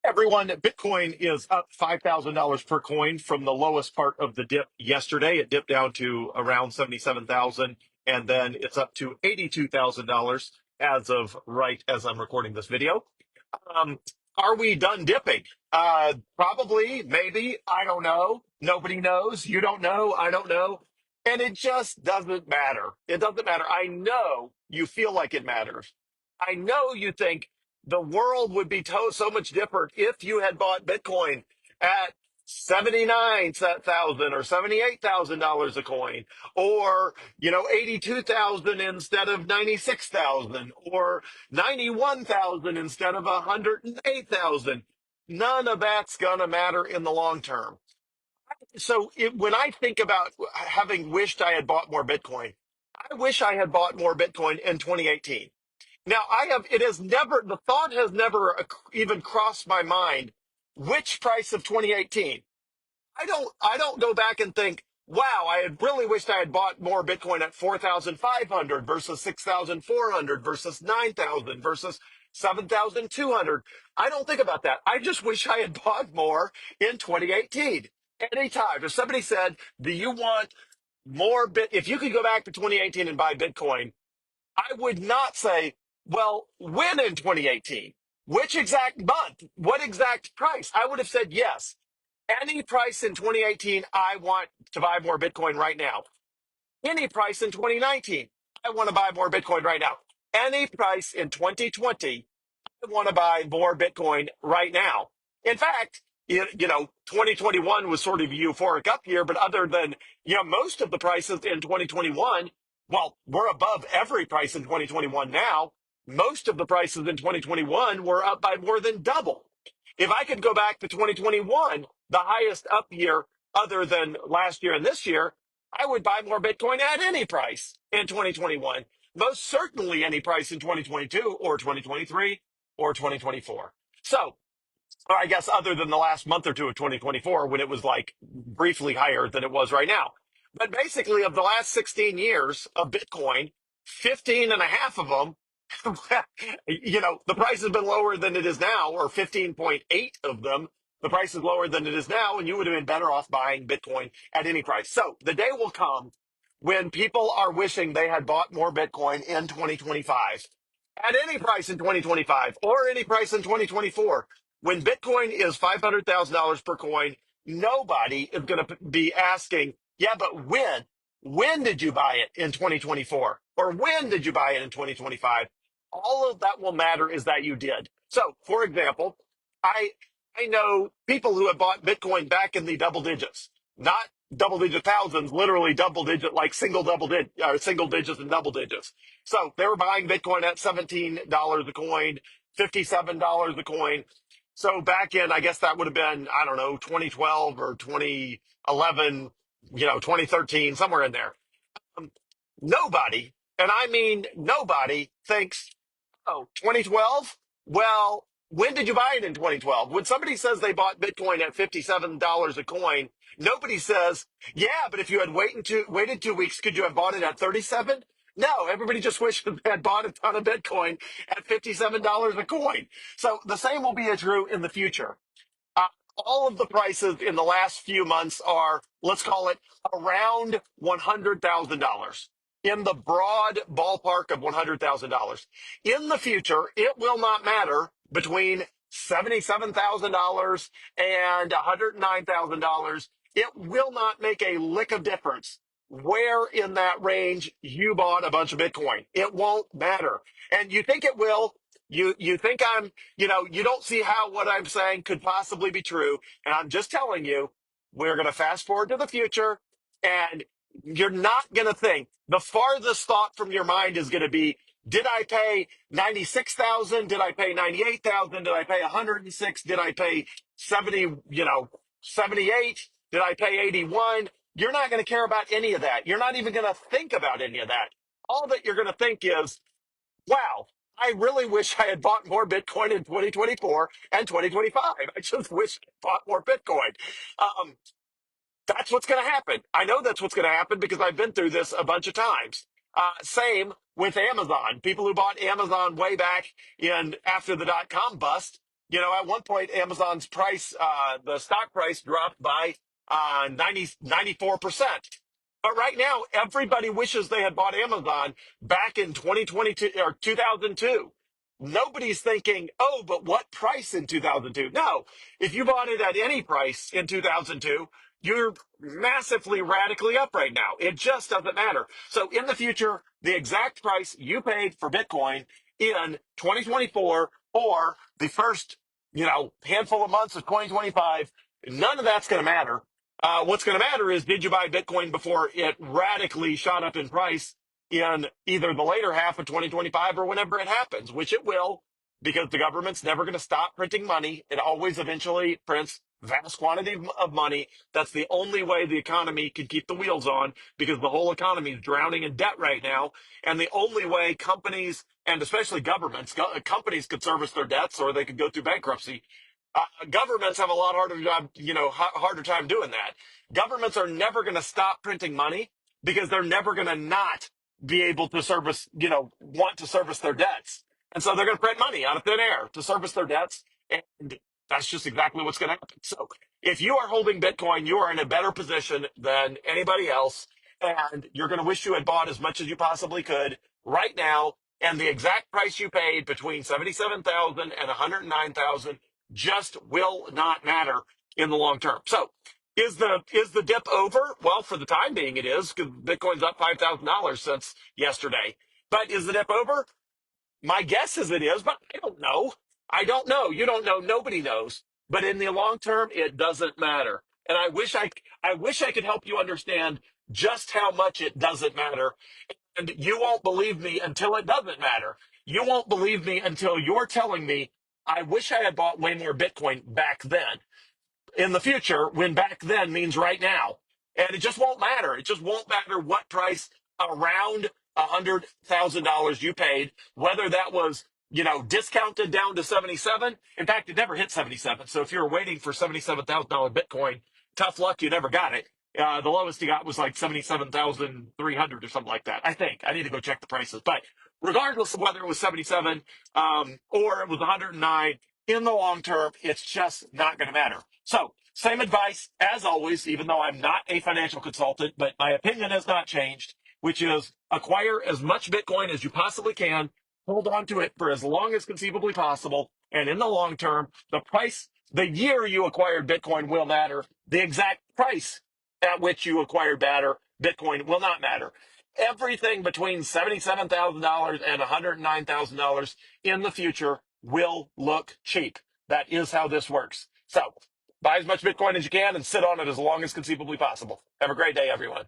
Everyone, Bitcoin is up $5,000 per coin from the lowest part of the dip yesterday. It dipped down to around 77,000, and then it's up to $82,000 as of right as I'm recording this video. Um, are we done dipping? Probably, maybe. I don't know. Nobody knows. You don't know. I don't know. And it just doesn't matter. It doesn't matter. I know you feel like it matters. I know you think the world would be so much different if you had bought Bitcoin at 79,000 or $78,000 a coin, or 82,000 instead of 96,000, or 91,000 instead of 108,000. None of that's going to matter in the long term. So when I think about having wished I had bought more Bitcoin, I wish I had bought more Bitcoin in 2018. Now, the thought has never even crossed my mind which price of 2018. I don't go back and think, wow, I had really wished I had bought more Bitcoin at 4,500 versus 6,400 versus 9,000 versus 7,200. I don't think about that. I just wish I had bought more in 2018. Anytime. If somebody said, do you want more if you could go back to 2018 and buy Bitcoin, I would not say, well, when in 2018? Which exact month? What exact price? I would have said yes. Any price in 2018, I want to buy more Bitcoin right now. Any price in 2019, I want to buy more Bitcoin right now. Any price in 2020, I want to buy more Bitcoin right now. In fact, 2021 was sort of a euphoric up year, but other than, most of the prices in 2021, well, we're above every price in 2021 now. Most of the prices in 2021 were up by more than double. If I could go back to 2021, the highest up year other than last year and this year, I would buy more Bitcoin at any price in 2021. Most certainly any price in 2022 or 2023 or 2024. So, or I guess other than the last month or two of 2024 when it was like briefly higher than it was right now. But basically, of the last 16 years of Bitcoin, 15 and a half of them, the price has been lower than it is now, or 15.8 of them, the price is lower than it is now, and you would have been better off buying Bitcoin at any price. So the day will come when people are wishing they had bought more Bitcoin in 2025 at any price in 2025 or any price in 2024. When Bitcoin is $500,000 per coin, nobody is going to be asking, yeah, but when? When did you buy it in 2024? Or when did you buy it in 2025? All of that will matter is that you did. So, for example, I I know people who have bought Bitcoin back in the double digits, not double digit thousands, literally double digit, like single digits and double digits. So they were buying Bitcoin at $17 a coin, $57 a coin. So back in, I guess that would have been, I don't know, 2012 or 2011, 2013, somewhere in there. Um, Nobody, and I mean nobody, thinks, oh, 2012? Well, when did you buy it in 2012? When somebody says they bought Bitcoin at $57 a coin, nobody says, yeah, but if you had waited 2 weeks, could you have bought it at 37? No, everybody just wishes they had bought a ton of Bitcoin at $57 a coin. So the same will be true in the future. Uh, all of the prices in the last few months are, let's call it, around $100,000, in the broad ballpark of $100,000. In the future, it will not matter between $77,000 and $109,000. It will not make a lick of difference where in that range you bought a bunch of Bitcoin. It won't matter. And you think it will. You think you don't see how what I'm saying could possibly be true. And I'm just telling you, we're going to fast forward to the future, and you're not going to think. The farthest thought from your mind is going to be, did I pay 96,000? Did I pay 98,000? Did I pay 106? Did I pay 70, 78? Did I pay 81? You're not going to care about any of that. You're not even going to think about any of that. All that you're going to think is, wow, I really wish I had bought more Bitcoin in 2024 and 2025. I just wish I bought more Bitcoin. Um, that's what's going to happen. I know that's what's going to happen because I've been through this a bunch of times. Same with Amazon. People who bought Amazon way back in after the dot-com bust, At one point, Amazon's price, the stock price dropped by 94%. But right now, everybody wishes they had bought Amazon back in 2022 or 2002. Nobody's thinking, oh, but what price in 2002? No, if you bought it at any price in 2002, you're massively radically up right now. It just doesn't matter. So in the future, the exact price you paid for Bitcoin in 2024 or the first, handful of months of 2025, none of that's going to matter. What's going to matter is, did you buy Bitcoin before it radically shot up in price in either the later half of 2025 or whenever it happens, which it will, because the government's never going to stop printing money. It always eventually prints vast quantity of money. That's the only way the economy can keep the wheels on, because the whole economy is drowning in debt right now. And the only way companies, and especially governments, companies could service their debts, or they could go through bankruptcy. Governments have a lot harder job, harder time doing that. Governments are never going to stop printing money because they're never going to not be able to service, want to service their debts. And so they're going to print money out of thin air to service their debts. And that's just exactly what's going to happen. So if you are holding Bitcoin, you are in a better position than anybody else. And you're going to wish you had bought as much as you possibly could right now. And the exact price you paid between 77,000 and 109,000 just will not matter in the long term. So is the dip over? Well, for the time being, it is, because Bitcoin's up $5,000 since yesterday. But is the dip over? My guess is it is, but I don't know. I don't know. You don't know. Nobody knows. But in the long term, it doesn't matter. And I wish I could help you understand just how much it doesn't matter. And you won't believe me until it doesn't matter. You won't believe me until you're telling me, I wish I had bought way more Bitcoin back then. In the future, when back then means right now. And it just won't matter. It just won't matter what price around $100,000 you paid, whether that was, discounted down to 77. In fact, it never hit 77. So if you were waiting for $77,000 Bitcoin, tough luck, you never got it. The lowest you got was like 77,300 or something like that. I think I need to go check the prices, but regardless of whether it was 77, or it was 109, in the long term, it's just not going to matter. So, same advice as always, even though I'm not a financial consultant, but my opinion has not changed, which is acquire as much Bitcoin as you possibly can, hold on to it for as long as conceivably possible, and in the long term, the year you acquired Bitcoin will matter. The exact price at which you acquired Bitcoin will not matter. Everything between $77,000 and $109,000 in the future will look cheap. That is how this works. So buy as much Bitcoin as you can and sit on it as long as conceivably possible. Have a great day, everyone.